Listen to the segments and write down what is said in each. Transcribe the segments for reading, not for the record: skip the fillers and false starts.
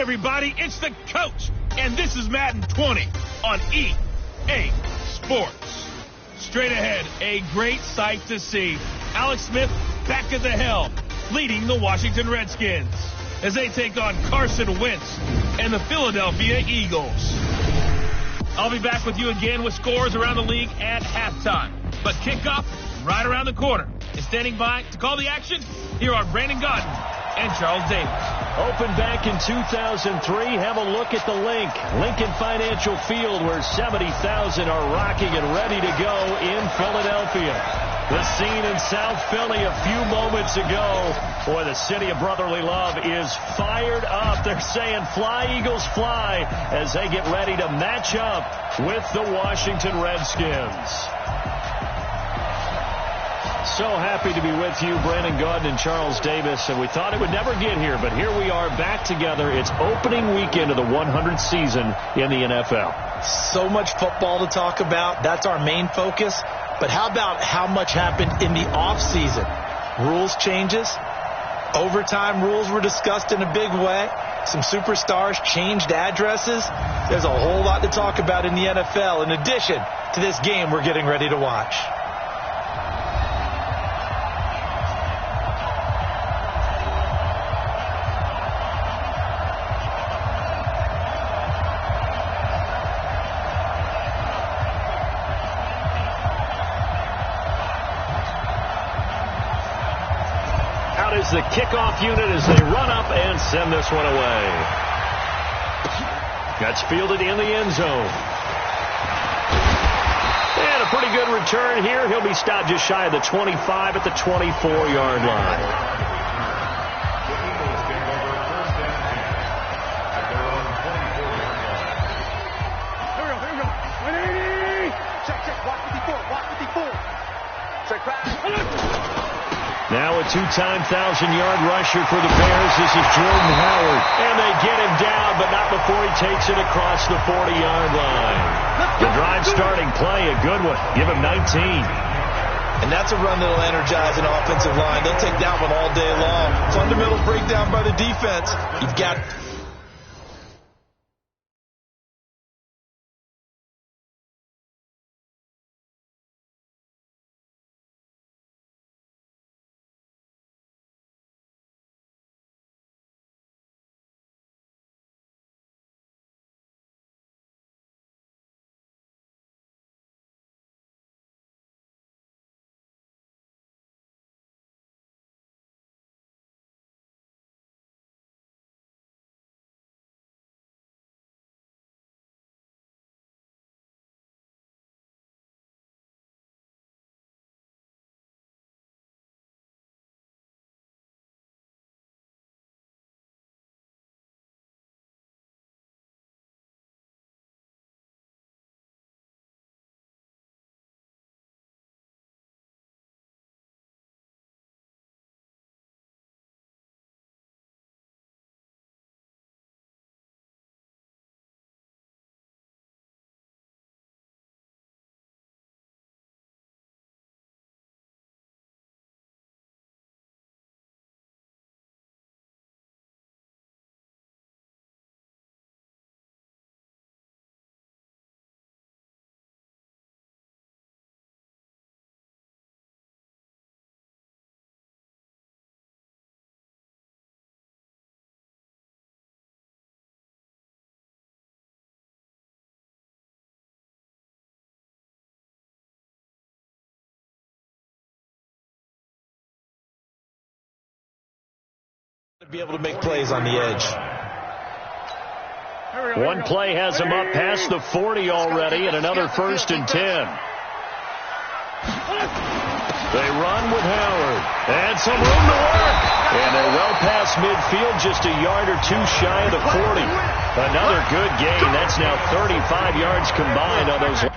everybody, it's the coach, and this is Madden 20 on EA Sports. Straight ahead, a great sight to see. Alex Smith back at the helm, leading the Washington Redskins as they take on Carson Wentz and the Philadelphia Eagles. I'll be back with you again with scores around the league at halftime. But kickoff right around the corner. And standing by to call the action, here are Brandon Gaudin and Charles Davis. Opened back in 2003. Have a look at the Lincoln Financial Field, where 70,000 are rocking and ready to go in Philadelphia. The scene in South Philly a few moments ago. Boy, the city of brotherly love is fired up. They're saying, "Fly, Eagles, fly," as they get ready to match up with the Washington Redskins. So happy to be with you, Brandon Gaudin and Charles Davis, and we thought it would never get here, but here we are back together. It's opening weekend of the 100th season in the NFL. So much football to talk about. That's our main focus. But how about how much happened in the offseason? Rules changes. Overtime rules were discussed in a big way. Some superstars changed addresses. There's a whole lot to talk about in the NFL, in addition to this game we're getting ready to watch. The kickoff unit as they run up and send this one away. That's fielded in the end zone. And a pretty good return here. He'll be stopped just shy of the 25 at the 24-yard line. Now a two-time 1,000-yard rusher for the Bears. This is Jordan Howard. And they get him down, but not before he takes it across the 40-yard line. The drive starting play, a good one. Give him 19. And that's a run that'll energize an offensive line. They'll take that one all day long. Fundamental breakdown by the defense. You've got... be able to make plays on the edge. One play has him up past the 40 already, and another 1st and 10. They run with Howard, and some room to work. And they're well past midfield, just a yard or two shy of the 40. Another good gain. That's now 35 yards combined on those.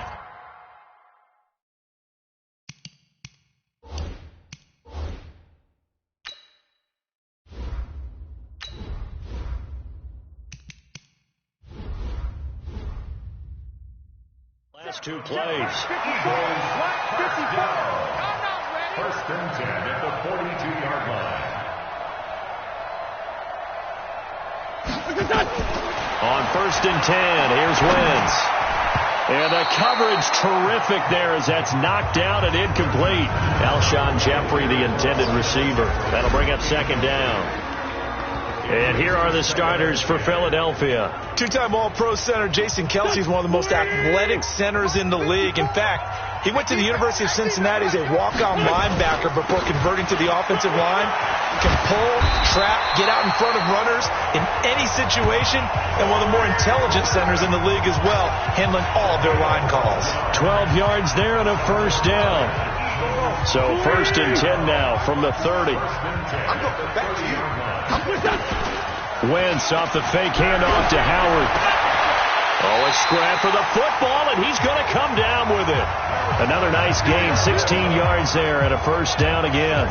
Last two plays. First and 10 at the 42-yard line. On 1st and 10, here's Wentz. And the coverage terrific there as that's knocked down and incomplete. Alshon Jeffrey, the intended receiver. That'll bring up 2nd down. And here are the starters for Philadelphia. Two-time All-Pro center Jason Kelce is one of the most athletic centers in the league. In fact, he went to the University of Cincinnati as a walk-on linebacker before converting to the offensive line. Can pull, trap, get out in front of runners in any situation, and one of the more intelligent centers in the league as well, handling all of their line calls. 12 yards there and a 1st down. So 1st and 10 now from the 30. Wentz off the fake handoff to Howard. Oh, a scrap for the football, and he's going to come down with it. Another nice gain, 16 yards there and a 1st down again.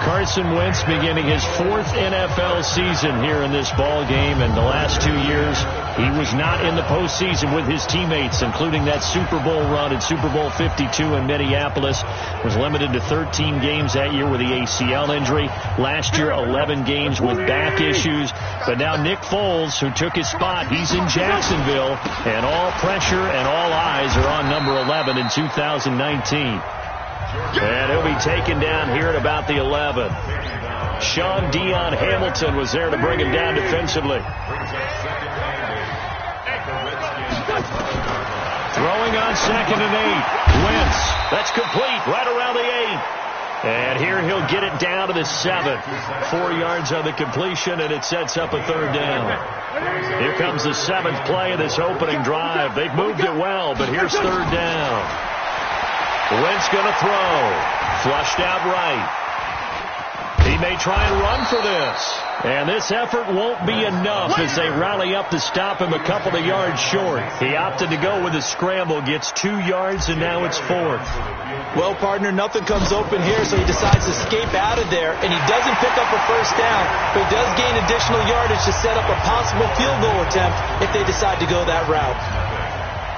Carson Wentz beginning his 4th NFL season here in this ball game. And the last 2 years, he was not in the postseason with his teammates, including that Super Bowl run in Super Bowl 52 in Minneapolis. Was limited to 13 games that year with the ACL injury. Last year, 11 games with back issues. But now Nick Foles, who took his spot, he's in Jacksonville. And all pressure and all eyes are on number 11 in 2019. And he'll be taken down here at about the 11. Sean Dion Hamilton was there to bring him down defensively. Throwing on 2nd and 8. Wentz. That's complete right around the 8. And here he'll get it down to the 7. 4 yards on the completion, and it sets up a 3rd down. Here comes the 7th play of this opening drive. They've moved it well, but here's 3rd down. Wentz going to throw. Flushed out right. He may try and run for this. And this effort won't be enough as they rally up to stop him a couple of yards short. He opted to go with a scramble, gets 2 yards, and now it's 4th. Well, partner, nothing comes open here, so he decides to escape out of there, and he doesn't pick up a 1st down, but he does gain additional yardage to set up a possible field goal attempt if they decide to go that route.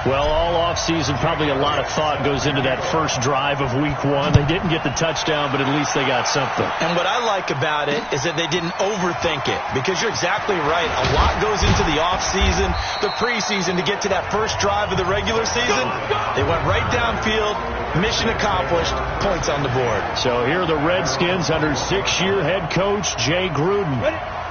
Well, all offseason, probably a lot of thought goes into that first drive of week 1. They didn't get the touchdown, but at least they got something. And what I like about it is that they didn't overthink it, because you're exactly right. A lot goes into the offseason, the preseason to get to that first drive of the regular season. They went right downfield, mission accomplished, points on the board. So here are the Redskins under 6-year head coach Jay Gruden.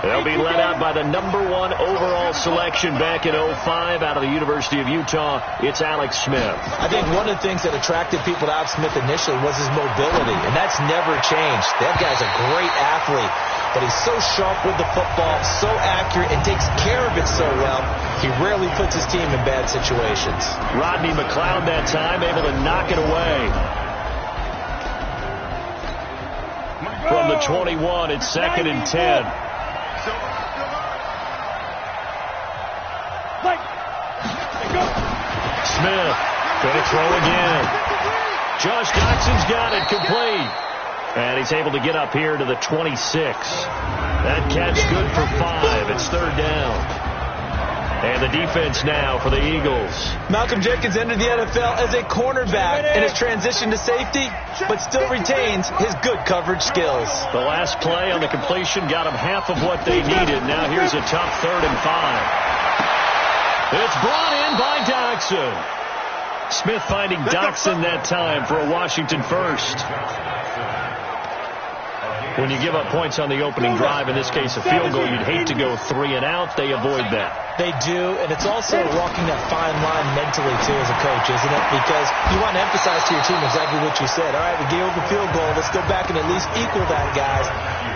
They'll be led out by the number 1 overall selection back in 2005 out of the University of Utah. It's Alex Smith. I think one of the things that attracted people to Alex Smith initially was his mobility, and that's never changed. That guy's a great athlete, but he's so sharp with the football, so accurate, and takes care of it so well, he rarely puts his team in bad situations. Rodney McLeod that time able to knock it away. From the 21, it's 2nd and 10. Smith going to throw again. Josh Doxson's got it complete. And he's able to get up here to the 26. That catch good for 5. It's 3rd down. And the defense now for the Eagles. Malcolm Jenkins entered the NFL as a cornerback and has transitioned to safety, but still retains his good coverage skills. The last play on the completion got him half of what they needed. Now here's a tough 3rd and 5. It's brought in by Doxson. Smith finding Doxson that time for a Washington first. When you give up points on the opening drive, in this case a field goal, you'd hate to go 3 and out. They avoid that. They do, and it's also walking that fine line mentally, too, as a coach, isn't it? Because you want to emphasize to your team exactly what you said. All right, we gave up a field goal. Let's go back and at least equal that, guys.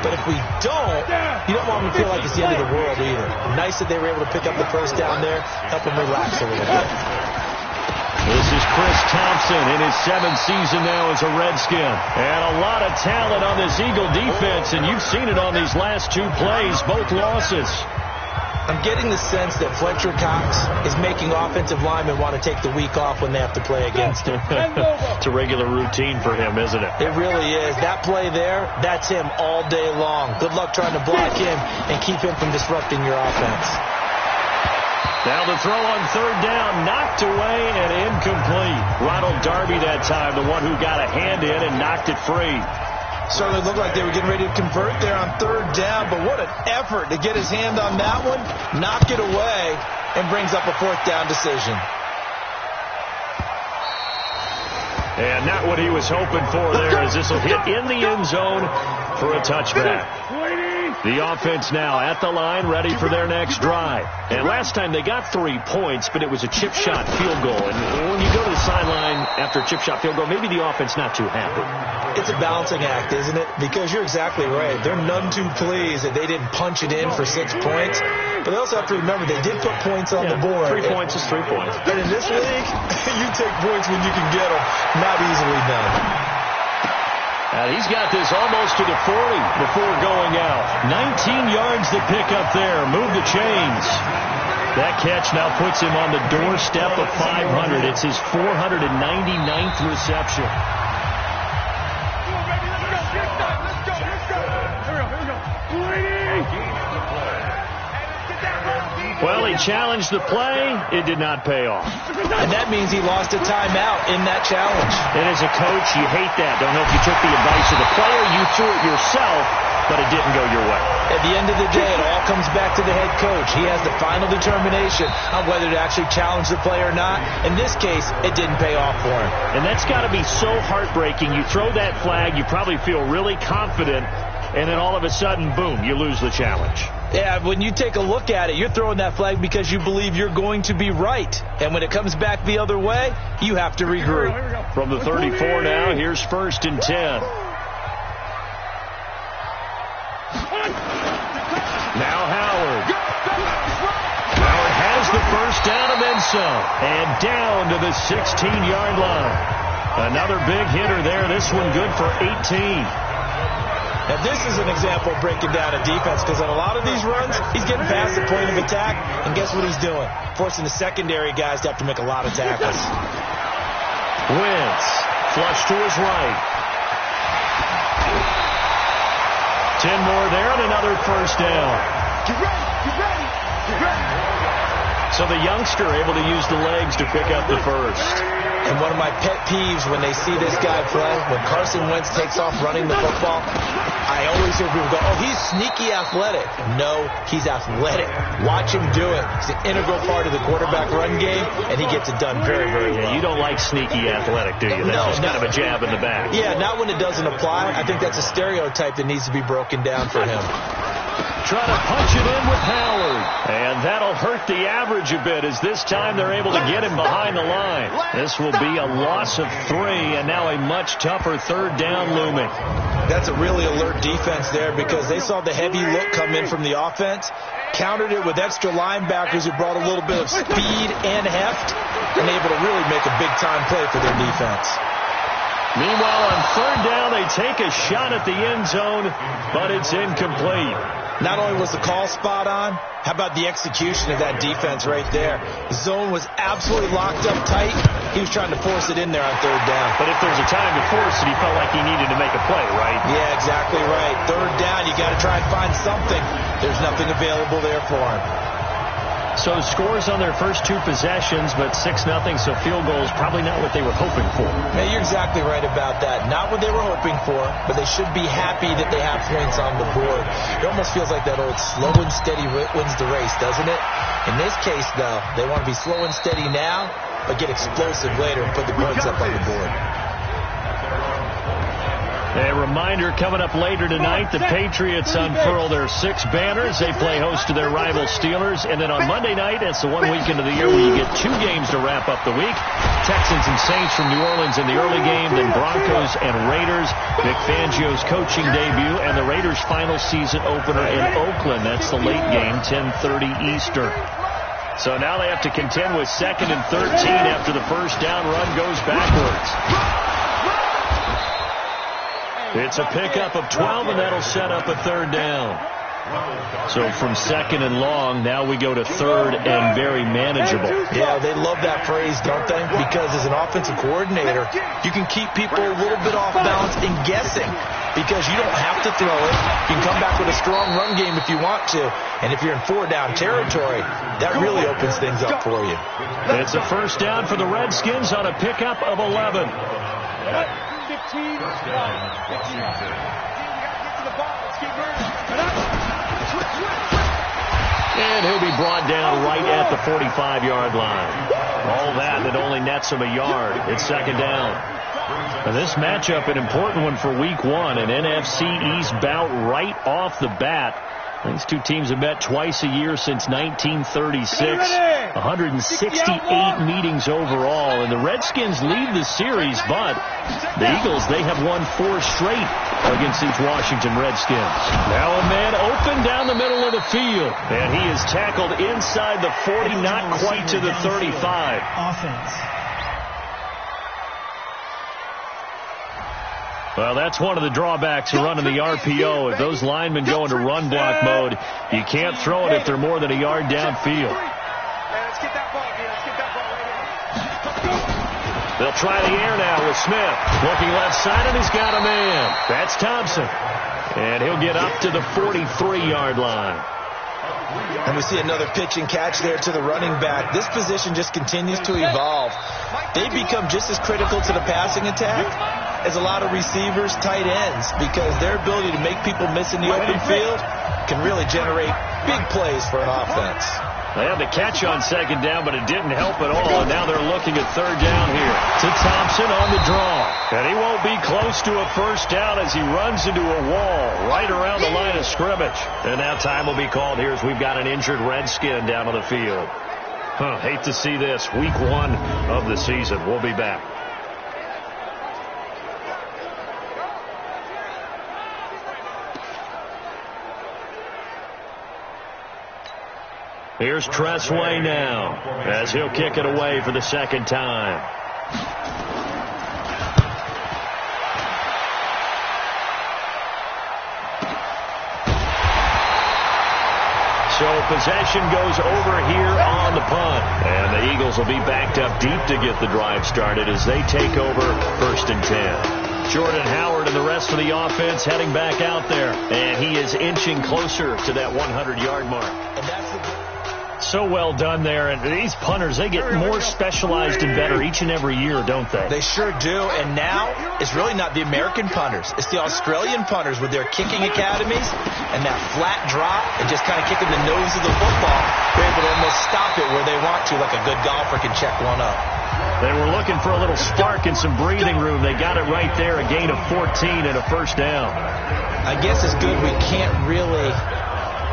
But if we don't, you don't want them to feel like it's the end of the world either. Nice that they were able to pick up the first down there, help them relax a little bit. This is Chris Thompson in his 7th season now as a Redskin. And a lot of talent on this Eagle defense, and you've seen it on these last 2 plays, both losses. I'm getting the sense that Fletcher Cox is making offensive linemen want to take the week off when they have to play against him. It's a regular routine for him, isn't it? It really is. That play there, that's him all day long. Good luck trying to block him and keep him from disrupting your offense. Now the throw on 3rd down, knocked away and incomplete. Ronald Darby that time, the one who got a hand in and knocked it free. Certainly looked like they were getting ready to convert there on third down, but what an effort to get his hand on that one, knock it away, and brings up a fourth down decision. And not what he was hoping for there, as this will hit in the end zone for a touchback. The offense now at the line, ready for their next drive. And last time they got 3 points, but it was a chip shot field goal. And when you go to the sideline after a chip shot field goal, maybe the offense not too happy. It's a balancing act, isn't it? Because you're exactly right. They're none too pleased that they didn't punch it in for 6 points. But they also have to remember they did put points on the board. 3 points is 3 points. And in this league, you take points when you can get them. Not easily done. He's got this almost to the 40 before going out. 19 yards to pick up there. Move the chains. That catch now puts him on the doorstep of 500. It's his 499th reception. Well, he challenged the play. It did not pay off. And that means he lost a timeout in that challenge. And as a coach, you hate that. Don't know if you took the advice of the player, you threw it yourself, but it didn't go your way. At the end of the day, it all comes back to the head coach. He has the final determination on whether to actually challenge the play or not. In this case, it didn't pay off for him. And that's got to be so heartbreaking. You throw that flag, you probably feel really confident, and then all of a sudden, boom, you lose the challenge. Yeah, when you take a look at it, you're throwing that flag because you believe you're going to be right. And when it comes back the other way, you have to regroup. From the 34 now, here's 1st and 10. Now Howard. Howard has the first down and then some. And down to the 16-yard line. Another big hitter there. This one good for 18. Now, this is an example of breaking down a defense, because on a lot of these runs, he's getting past the point of attack, and guess what he's doing? Forcing the secondary guys to have to make a lot of tackles. Wentz, flush to his right. 10 more there, and another first down. Get ready, get ready, get ready. So the youngster able to use the legs to pick up the first. And one of my pet peeves when they see this guy play, when Carson Wentz takes off running the football, I always hear people go, oh, he's sneaky athletic. No, he's athletic. Watch him do it. He's an integral part of the quarterback run game, and he gets it done very, very well. You don't like sneaky athletic, do you? That's just kind of a jab in the back. Yeah, not when it doesn't apply. I think that's a stereotype that needs to be broken down for him. Trying to punch it in with Howard. And that'll hurt the average a bit, as this time they're able to get him behind the line. This will be a loss of 3, and now a much tougher third down looming. That's a really alert defense there, because they saw the heavy look come in from the offense, countered it with extra linebackers who brought a little bit of speed and heft, and able to really make a big-time play for their defense. Meanwhile, on third down, they take a shot at the end zone, but it's incomplete. Not only was the call spot on, how about the execution of that defense right there? The zone was absolutely locked up tight. He was trying to force it in there on third down. But if there's a time to force it, he felt like he needed to make a play, right? Yeah, exactly right. Third down, you got to try and find something. There's nothing available there for him. So scores on their first 2 possessions, but 6-0, so field goals probably not what they were hoping for. Yeah, you're exactly right about that. Not what they were hoping for, but they should be happy that they have points on the board. It almost feels like that old slow and steady wins the race, doesn't it? In this case, though, they want to be slow and steady now, but get explosive later and put the points up on the board. A reminder, coming up later tonight, the Patriots unfurl their 6 banners. They play host to their rival Steelers. And then on Monday night, it's the one weekend of the year where you get 2 games to wrap up the week. Texans and Saints from New Orleans in the early game, then Broncos and Raiders. Vic Fangio's coaching debut, and the Raiders' final season opener in Oakland. That's the late game, 10:30 Eastern. So now they have to contend with 2nd and 13 after the first down run goes backwards. It's a pickup of 12, and that'll set up a third down. So from 2nd and long, now we go to 3rd and very manageable. Yeah, they love that phrase, don't they? Because as an offensive coordinator, you can keep people a little bit off balance and guessing, because you don't have to throw it. You can come back with a strong run game if you want to. And if you're in 4-down territory, that really opens things up for you. It's a first down for the Redskins on a pickup of 11. 15 yards. 15 yards. We got to get to the ball. Let's keep moving. Switch. And he'll be brought down right at the 45-yard line. All that only nets him a yard. It's second down. And this matchup, an important one for Week 1, an NFC East bout right off the bat. These two teams have met twice a year since 1936. 168 meetings overall. And the Redskins lead the series, but the Eagles, they have won 4 straight against these Washington Redskins. Now a man open down the middle of the field. And he is tackled inside the 40, not quite to the 35. Offense. Well, that's one of the drawbacks of running the RPO. If those linemen go into run block mode, you can't throw it if they're more than a yard downfield. Let's get that ball, let's get that ball right here. They'll try the air now with Smith. Looking left side, and he's got a man. That's Thompson. And he'll get up to the 43-yard line. And we see another pitch and catch there to the running back. This position just continues to evolve. They become just as critical to the passing attack as a lot of receivers, tight ends, because their ability to make people miss in the open field can really generate big plays for an offense. They had the catch on second down, but it didn't help at all. And now they're looking at third down here. To Thompson on the draw. And he won't be close to a first down as he runs into a wall right around the line of scrimmage. And now time will be called here as we've got an injured Redskin down on the field. Hate to see this. Week 1 of the season. We'll be back. Here's Tressway now as he'll kick it away for the second time. So possession goes over here on the punt. And the Eagles will be backed up deep to get the drive started as they take over 1st and 10. Jordan Howard and the rest of the offense heading back out there. And he is inching closer to that 100-yard mark. And that's the So well done there. And these punters, they get more specialized and better each and every year, don't they? They sure do. And now it's really not the American punters. It's the Australian punters with their kicking academies and that flat drop and just kind of kicking the nose of the football. They're able to almost stop it where they want to, like a good golfer can check one up. They were looking for a little spark and some breathing room. They got it right there, a gain of 14 and a first down. I guess it's good we can't really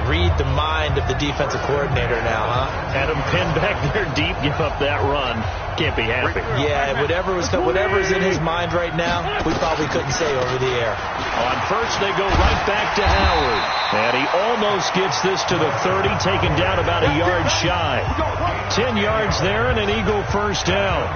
read the mind of the defensive coordinator now, huh? Had him pinned back there deep, give up that run. Can't be happy. Yeah, whatever's in his mind right now, we probably couldn't say over the air. On first, they go right back to Howard. And he almost gets this to the 30, taken down about a yard shy. 10 yards there and an Eagle first down.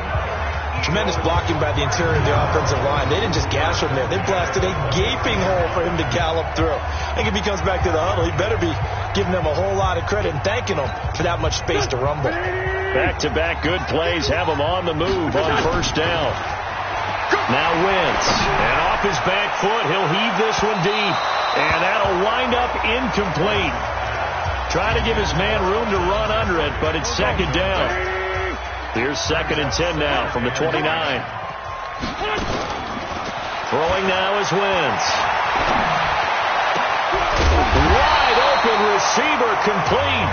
Tremendous blocking by the interior of the offensive line. They didn't just gash him there. They blasted a gaping hole for him to gallop through. I think if he comes back to the huddle, he better be giving them a whole lot of credit and thanking them for that much space to rumble. Back-to-back good plays have him on the move on first down. Now Wentz. And off his back foot, he'll heave this one deep. And that'll wind up incomplete. Try to give his man room to run under it, but it's second down. Here's 2nd and 10 now from the 29. Throwing now is Wentz. Wide open receiver complete.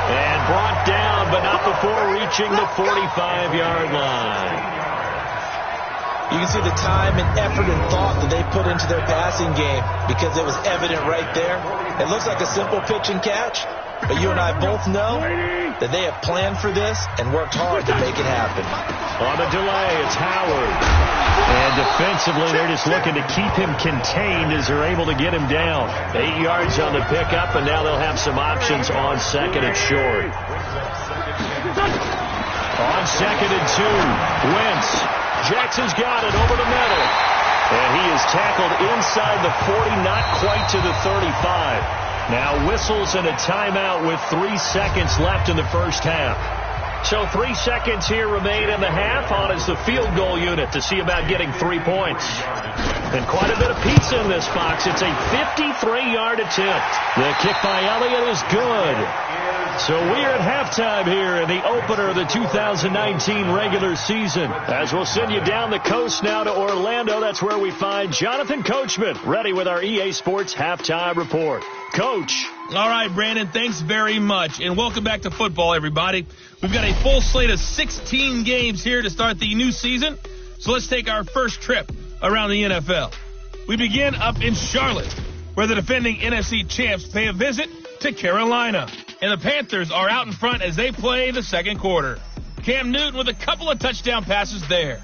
And brought down, but not before reaching the 45-yard line. You can see the time and effort and thought that they put into their passing game because it was evident right there. It looks like a simple pitch and catch, but you and I both know that they have planned for this and worked hard to make it happen. On the delay, it's Howard. And defensively, they're just looking to keep him contained as they're able to get him down. 8 yards on the pickup, and now they'll have some options on 2nd and short. On 2nd and 2, Wentz. Jackson's got it over the middle. And he is tackled inside the 40, not quite to the 35. Now whistles and a timeout with 3 seconds left in the first half. So 3 seconds here remain in the half. On is the field goal unit to see about getting 3 points. And quite a bit of pizza in this box. It's a 53-yard attempt. The kick by Elliott is good. So we're at halftime here in the opener of the 2019 regular season. As we'll send you down the coast now to Orlando, that's where we find Jonathan Coachman, ready with our EA Sports halftime report. Coach. All right, Brandon, thanks very much. And welcome back to football, everybody. We've got a full slate of 16 games here to start the new season. So let's take our first trip around the NFL. We begin up in Charlotte, where the defending NFC champs pay a visit to Carolina. And the Panthers are out in front as they play the second quarter. Cam Newton with a couple of touchdown passes there.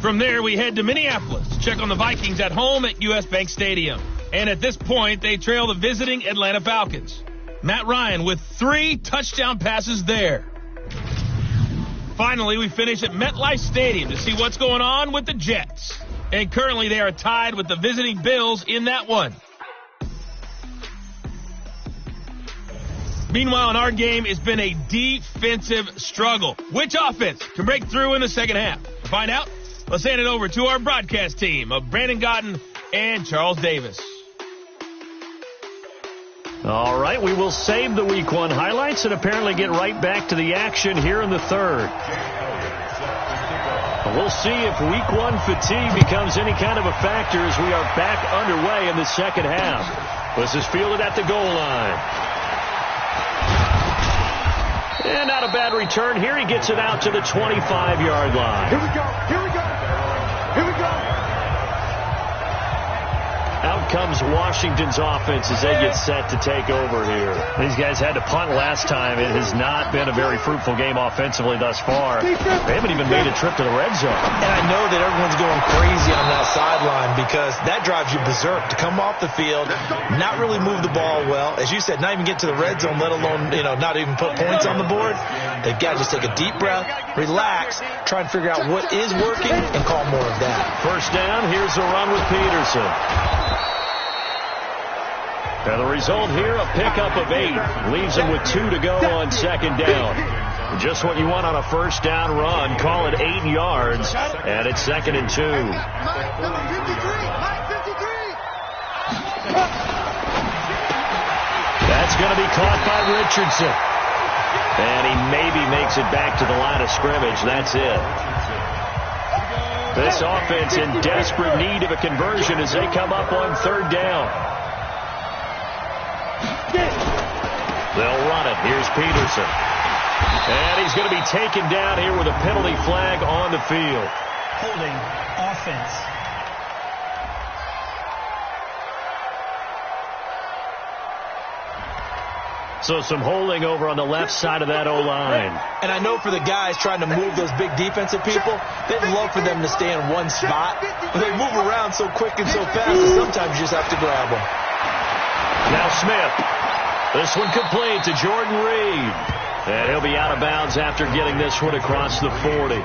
From there, we head to Minneapolis to check on the Vikings at home at US Bank Stadium. And at this point, they trail the visiting Atlanta Falcons. Matt Ryan with 3 touchdown passes there. Finally, we finish at MetLife Stadium to see what's going on with the Jets. And currently, they are tied with the visiting Bills in that one. Meanwhile, in our game, it's been a defensive struggle. Which offense can break through in the second half? To find out, let's hand it over to our broadcast team of Brandon Gotten and Charles Davis. All right, we will save the Week 1 highlights and apparently get right back to the action here in the third. We'll see if Week 1 fatigue becomes any kind of a factor as we are back underway in the second half. This is fielded at the goal line. And not a bad return here. He gets it out to the 25-yard line. Here we go. Here we go. Here we go. Out comes Washington's offense as they get set to take over here. These guys had to punt last time. It has not been a very fruitful game offensively thus far. They haven't even made a trip to the red zone. And I know that everyone's going crazy on that sideline because that drives you berserk to come off the field, not really move the ball well. As you said, not even get to the red zone, let alone, not even put points on the board. They've got to just take a deep breath, relax, try and figure out what is working and call more of that. First down, here's a run with Peterson. And the result here, a pickup of 8. Leaves him with 2 to go on second down. Just what you want on a first down run. Call it 8 yards. And it's 2nd and 2. That's going to be caught by Richardson. And he maybe makes it back to the line of scrimmage. That's it. This offense in desperate need of a conversion as they come up on third down. They'll run it. Here's Peterson. And he's going to be taken down here with a penalty flag on the field. Holding offense. So some holding over on the left side of that O-line. And I know for the guys trying to move those big defensive people, they'd love for them to stay in one spot. But they move around so quick and so fast that sometimes you just have to grab them. Now Smith. This one complete to Jordan Reed. And he'll be out of bounds after getting this one across the 40.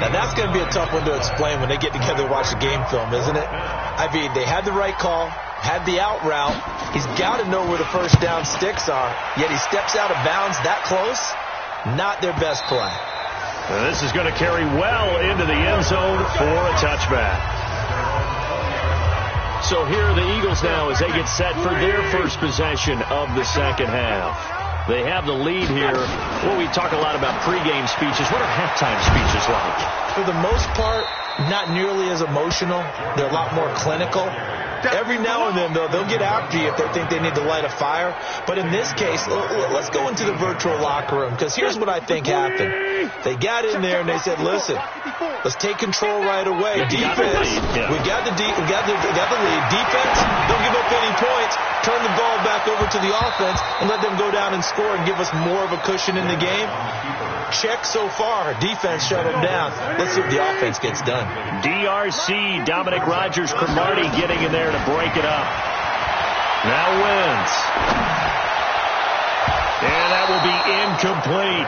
Now that's going to be a tough one to explain when they get together to watch the game film, isn't it? I mean, they had the right call, had the out route. He's got to know where the first down sticks are, yet he steps out of bounds that close. Not their best play. And this is going to carry well into the end zone for a touchback. So here are the Eagles now as they get set for their first possession of the second half. They have the lead here. Well, we talk a lot about pregame speeches. What are halftime speeches like? For the most part, not nearly as emotional. They're a lot more clinical. Every now and then, though, they'll get after you if they think they need to light a fire. But in this case, let's go into the virtual locker room, because here's what I think happened. They got in there and they said, listen, let's take control right away. Defense, we got the lead. Defense, don't give up any points. Turn the ball back over to the offense and let them go down and score and give us more of a cushion in the game. Check so far. Defense shut them down. Let's see if the offense gets done. DRC, Dominic Rodgers-Cromartie getting in there to break it up. Now wins. And that will be incomplete.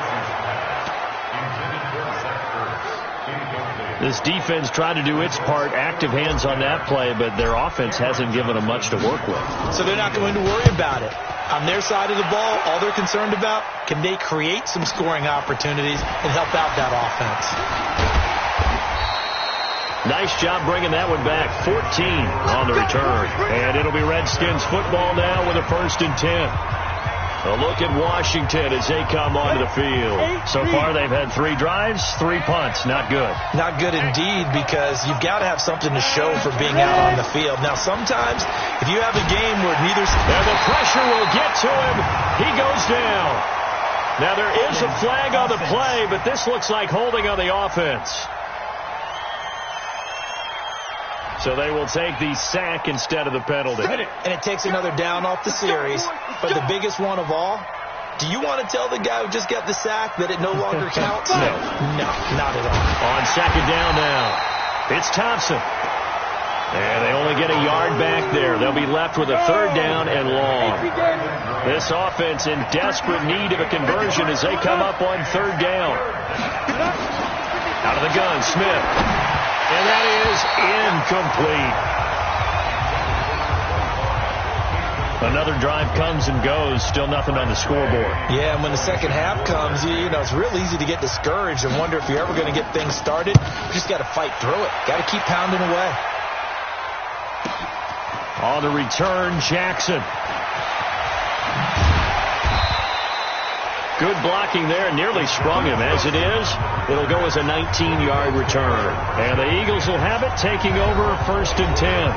This defense tried to do its part, active hands on that play, but their offense hasn't given them much to work with. So they're not going to worry about it. On their side of the ball, all they're concerned about, can they create some scoring opportunities and help out that offense? Nice job bringing that one back. 14 on the return. And it'll be Redskins football now with a 1st and 10. A look at Washington as they come onto the field. So far, they've had 3 drives, 3 punts. Not good. Not good indeed, because you've got to have something to show for being out on the field. Now, sometimes, if you have a game where neither... And the pressure will get to him. He goes down. Now, there is a flag on the play, but this looks like holding on the offense. So they will take the sack instead of the penalty. And it takes another down off the series. But the biggest one of all, do you want to tell the guy who just got the sack that it no longer counts? No. No, not at all. On 2nd down now, it's Thompson. And they only get a yard back there. They'll be left with a 3rd down and long. This offense in desperate need of a conversion as they come up on 3rd down. Out of the gun, Smith. And that is incomplete. Another drive comes and goes. Still nothing on the scoreboard. Yeah, and when the second half comes, you know, it's real easy to get discouraged and wonder if you're ever going to get things started. You just got to fight through it. Got to keep pounding away. On the return, Jackson. Good blocking there. Nearly sprung him. As it is, it'll go as a 19-yard return. And the Eagles will have it, taking over 1st and 10.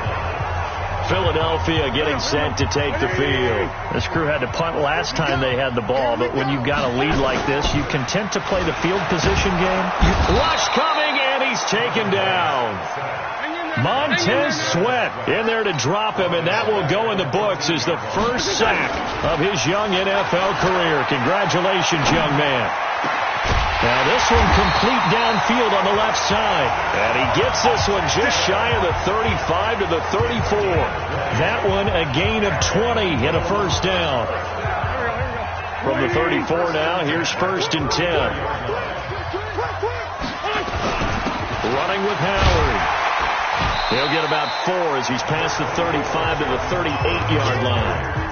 Philadelphia getting set to take the field. This crew had to punt last time they had the ball, but when you've got a lead like this, you content to play the field position game? Rush coming, and he's taken down. Montez Sweat in there to drop him, and that will go in the books as the first sack of his young NFL career. Congratulations, young man. Now this one complete downfield on the left side. And he gets this one just shy of the 35 to the 34. That one a gain of 20 and a 1st down. From the 34 now, here's 1st and 10. Running with Howard. He'll get about 4 as he's past the 35 to the 38-yard line.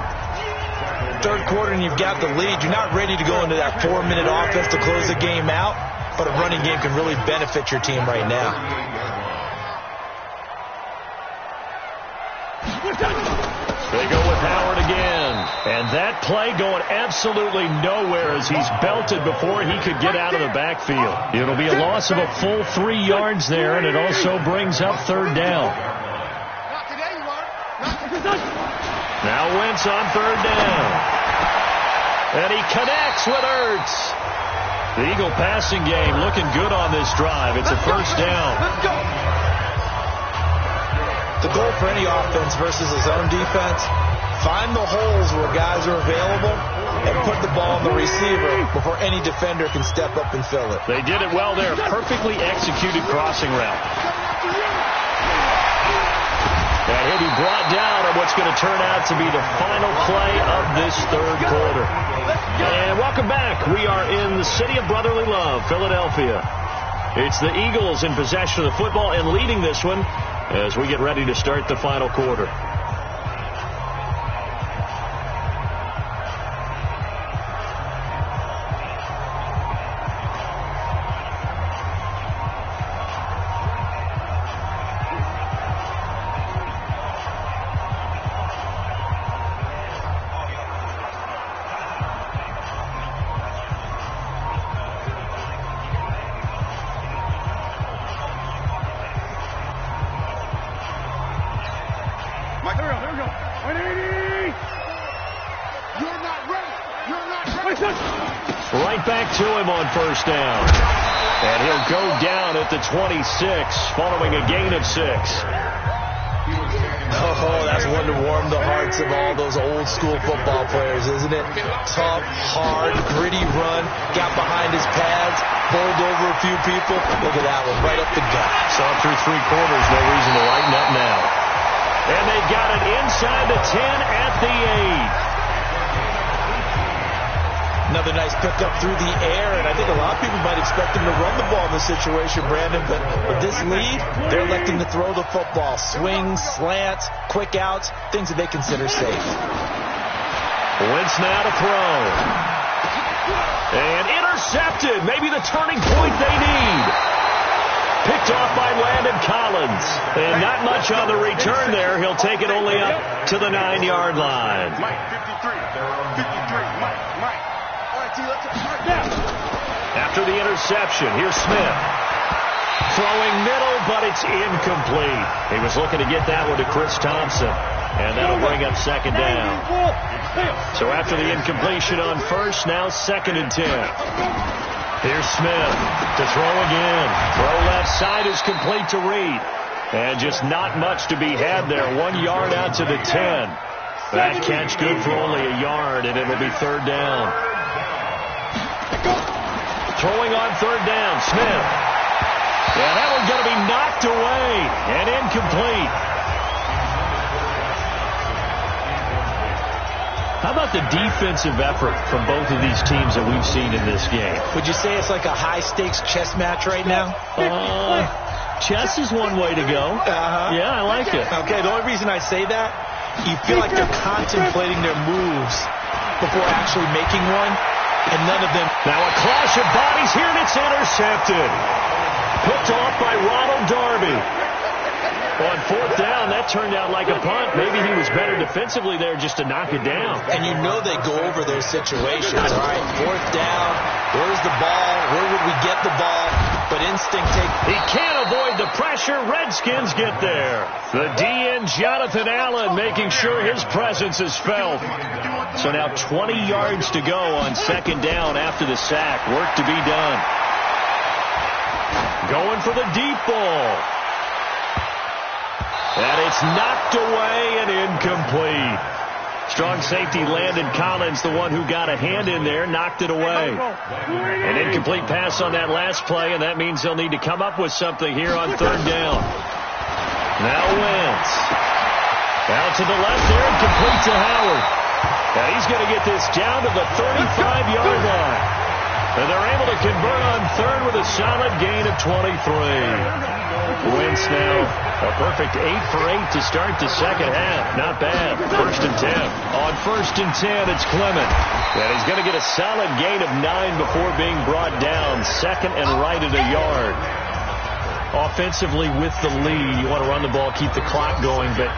3rd quarter and you've got the lead. You're not ready to go into that 4-minute offense to close the game out, but a running game can really benefit your team right now. They go with Howard again. And that play going absolutely nowhere as he's belted before he could get out of the backfield. It'll be a loss of a full 3 yards there, and it also brings up 3rd down. Now Wentz on 3rd down. And he connects with Ertz. The Eagle passing game looking good on this drive. It's a 1st down. The goal for any offense versus his own defense, find the holes where guys are available and put the ball on the receiver before any defender can step up and fill it. They did it well there. Perfectly executed crossing route. And he'll be brought down on what's going to turn out to be the final play of this 3rd quarter. And welcome back. We are in the city of brotherly love, Philadelphia. It's the Eagles in possession of the football and leading this one as we get ready to start the final quarter. Right back to him on 1st down. And he'll go down at the 26 following a gain of 6. Oh, that's one to warm the hearts of all those old school football players, isn't it? Tough, hard, gritty run, got behind his pads, bowled over a few people. Look at that one, right up the gut. Saw it through 3 quarters, no reason to lighten up now. And they got it inside the 10 at the 8. Another nice pickup through the air, and I think a lot of people might expect him to run the ball in this situation, Brandon, but with this lead, they're electing to throw the football. Swings, slants, quick outs, things that they consider safe. Wentz now to throw. And intercepted. Maybe the turning point they need. Picked off by Landon Collins. And not much on the return there. He'll take it only up to the 9-yard line. Mike, 53. 53. Mike. All right, T, let's start now. After the interception, here's Smith. Throwing middle, but it's incomplete. He was looking to get that one to Chris Thompson. And that'll bring up second down. So after the incompletion on first, now 2nd and 10. Here's Smith to throw again. Throw left side is complete to Reed. And just not much to be had there. 1 yard out to the 10. That catch good for only a yard, and it'll be 3rd down. Throwing on 3rd down, Smith. Yeah, that one's going to be knocked away and incomplete. How about the defensive effort from both of these teams that we've seen in this game? Would you say it's like a high-stakes chess match right now? Chess is one way to go. Yeah, I like it. Okay, the only reason I say that, you feel like they're contemplating their moves before actually making one, and none of them. Now a clash of bodies here, and it's intercepted. Picked off by Ronald Darby. On 4th down, that turned out like a punt. Maybe he was better defensively there just to knock it down. And you know they go over those situations, all right? 4th down, where's the ball? Where would we get the ball? But instinct take. He can't avoid the pressure. Redskins get there. The DN, Jonathan Allen, making sure his presence is felt. So now 20 yards to go on 2nd down after the sack. Work to be done. Going for the deep ball. And it's knocked away and incomplete. Strong safety Landon Collins, the one who got a hand in there, knocked it away. An incomplete pass on that last play, and that means they'll need to come up with something here on 3rd down. Now Wentz. Out to the left there and complete to Howard. Now he's going to get this down to the 35-yard line. And they're able to convert on 3rd with a solid gain of 23. Wentz now a perfect 8 for 8 to start the 2nd half. Not bad. 1st and 10. On 1st and 10, it's Clement. And he's going to get a solid gain of 9 before being brought down. 2nd and right at a yard. Offensively with the lead, you want to run the ball, keep the clock going, but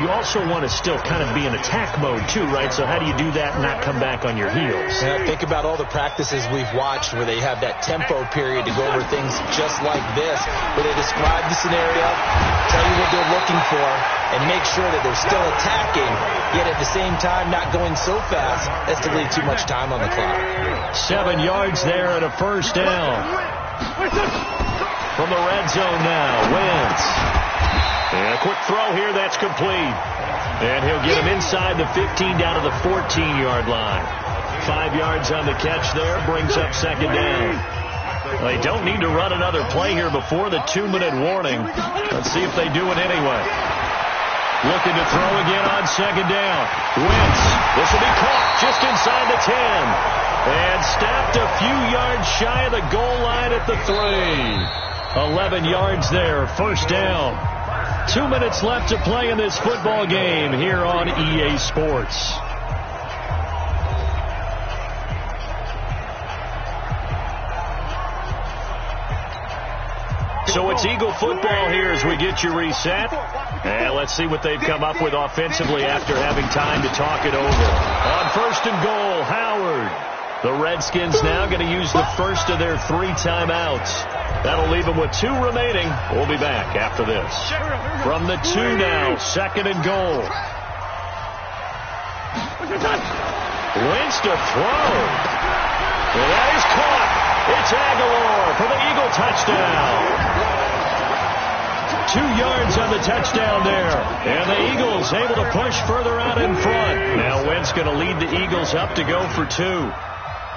you also want to still kind of be in attack mode too, right? So how do you do that and not come back on your heels? Yeah, think about all the practices we've watched where they have that tempo period to go over things just like this, where they describe the scenario, tell you what they're looking for, and make sure that they're still attacking, yet at the same time not going so fast as to leave too much time on the clock. 7 yards there and a 1st down. From the red zone now, Wentz. And a quick throw here, that's complete. And he'll get him inside the 15 down to the 14-yard line. 5 yards on the catch there, brings up 2nd down. They don't need to run another play here before the 2-minute warning. Let's see if they do it anyway. Looking to throw again on 2nd down. Wentz, this will be caught just inside the 10. And stopped a few yards shy of the goal line at the 3. 11 yards there, 1st down. 2 minutes left to play in this football game here on EA Sports. So it's Eagle football here as we get you reset. And let's see what they've come up with offensively after having time to talk it over. On 1st and goal, Howard. The Redskins now going to use the first of their 3 timeouts. That'll leave them with 2 remaining. We'll be back after this. From the 2 now, 2nd and goal. Wentz to throw. Well, that is caught. It's Aguilar for the Eagle touchdown. 2 yards on the touchdown there. And the Eagles able to push further out in front. Now Wentz going to lead the Eagles up to go for 2.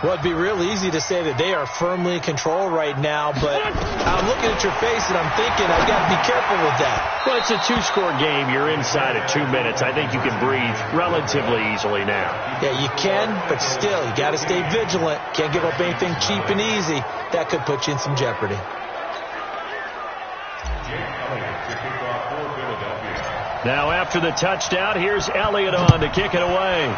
Well, it'd be real easy to say that they are firmly in control right now, but I'm looking at your face and I'm thinking I've got to be careful with that. Well, it's a two-score game. You're inside of 2 minutes. I think you can breathe relatively easily now. Yeah, you can, but still, you got to stay vigilant. Can't give up anything cheap and easy. That could put you in some jeopardy. Now, after the touchdown, here's Elliott on to kick it away.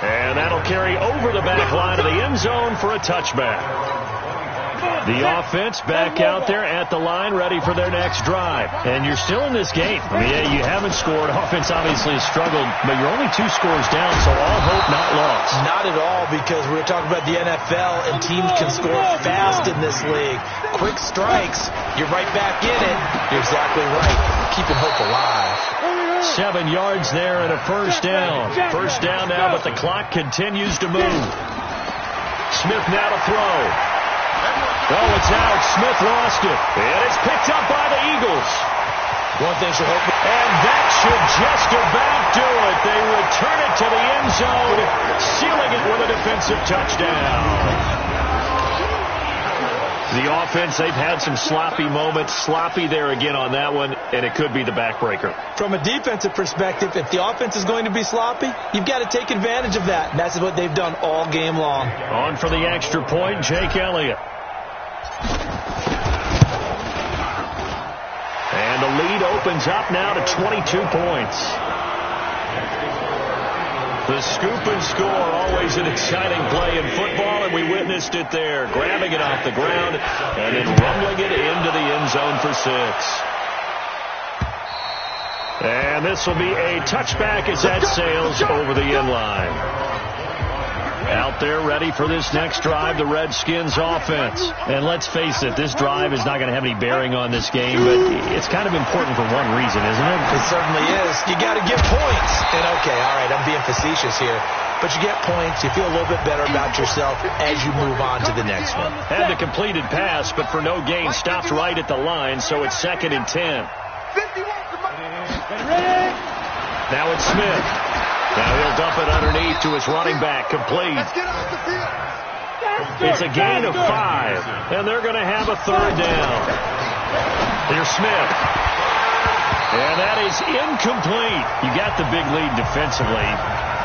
And that'll carry over the back line of the end zone for a touchback. The offense back out there at the line, ready for their next drive. And you're still in this game. I mean, yeah, you haven't scored. Offense obviously has struggled, but you're only 2 scores down, so all hope not lost. Not at all, because we're talking about the NFL, and teams can score fast in this league. Quick strikes, you're right back in it. You're exactly right. Keeping hope alive. 7 yards there and a first down. First down now, but the clock continues to move. Smith now to throw. Oh, it's out. Smith lost it. And it's picked up by the Eagles. One thing should hope. And that should just about do it. They return it to the end zone, sealing it with a defensive touchdown. The offense, they've had some sloppy moments. Sloppy there again on that one, and it could be the backbreaker. From a defensive perspective, if the offense is going to be sloppy, you've got to take advantage of that. And that's what they've done all game long. On for the extra point, Jake Elliott. And the lead opens up now to 22 points. The scoop and score, always an exciting play in football, and we witnessed it there. Grabbing it off the ground and then rumbling it into the end zone for 6. And this will be a touchback as that sails over the end line. Out there ready for this next drive, the Redskins offense. And let's face it, this drive is not going to have any bearing on this game, but it's kind of important for one reason, isn't it? It certainly is. You got to get points. And okay, all right, I'm being facetious here. But you get points, you feel a little bit better about yourself as you move on to the next one. Had the completed pass, but for no gain, stopped right at the line, so it's 2nd and 10. Now it's Smith. Now he'll dump it underneath to his running back, complete. It's a gain of 5, and they're going to have a 3rd down. Here's Smith. And that is incomplete. You got the big lead defensively.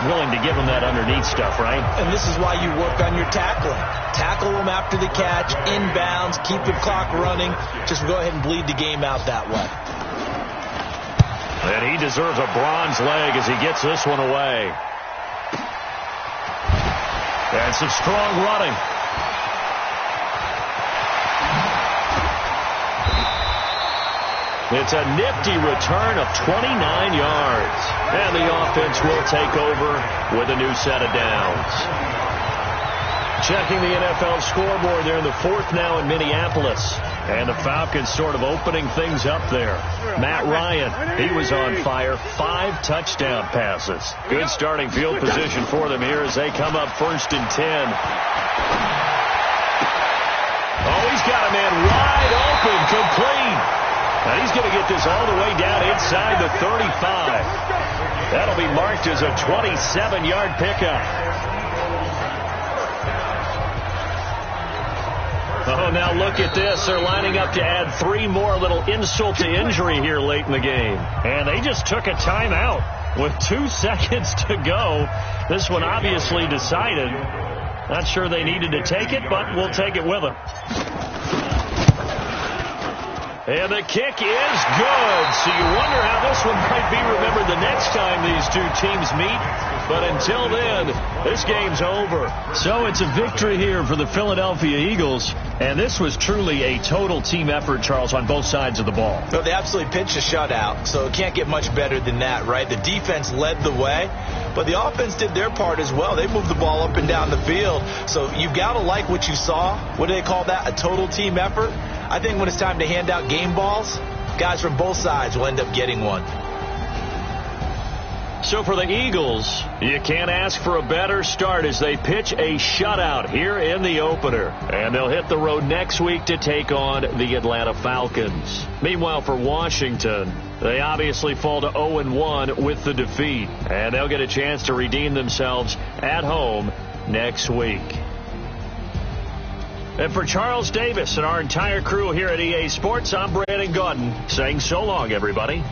Willing to give him that underneath stuff, right? And this is why you work on your tackling. Tackle him after the catch, inbounds, keep the clock running. Just go ahead and bleed the game out that way. And he deserves a bronze leg as he gets this one away. And some strong running. It's a nifty return of 29 yards. And the offense will take over with a new set of downs. Checking the NFL scoreboard, they're in the 4th now in Minneapolis. And the Falcons sort of opening things up there. Matt Ryan, he was on fire. 5 touchdown passes. Good starting field position for them here as they come up 1st and 10. Oh, he's got a man wide open, complete. Now he's going to get this all the way down inside the 35. That'll be marked as a 27-yard pickup. Oh, now look at this. They're lining up to add 3 more, little insult to injury here late in the game. And they just took a timeout with 2 seconds to go. This one obviously decided. Not sure they needed to take it, but we'll take it with them. And the kick is good. So you wonder how this one might be remembered the next time these 2 teams meet. But until then, this game's over. So it's a victory here for the Philadelphia Eagles. And this was truly a total team effort, Charles, on both sides of the ball. No, they absolutely pitched a shutout, so it can't get much better than that, right? The defense led the way, but the offense did their part as well. They moved the ball up and down the field. So you've got to like what you saw. What do they call that? A total team effort? I think when it's time to hand out game balls, guys from both sides will end up getting one. So for the Eagles, you can't ask for a better start as they pitch a shutout here in the opener. And they'll hit the road next week to take on the Atlanta Falcons. Meanwhile, for Washington, They obviously fall to 0-1 with the defeat, and they'll get a chance to redeem themselves at home next week. And for Charles Davis and our entire crew here at EA Sports, I'm Brandon Gaudin saying so long, everybody.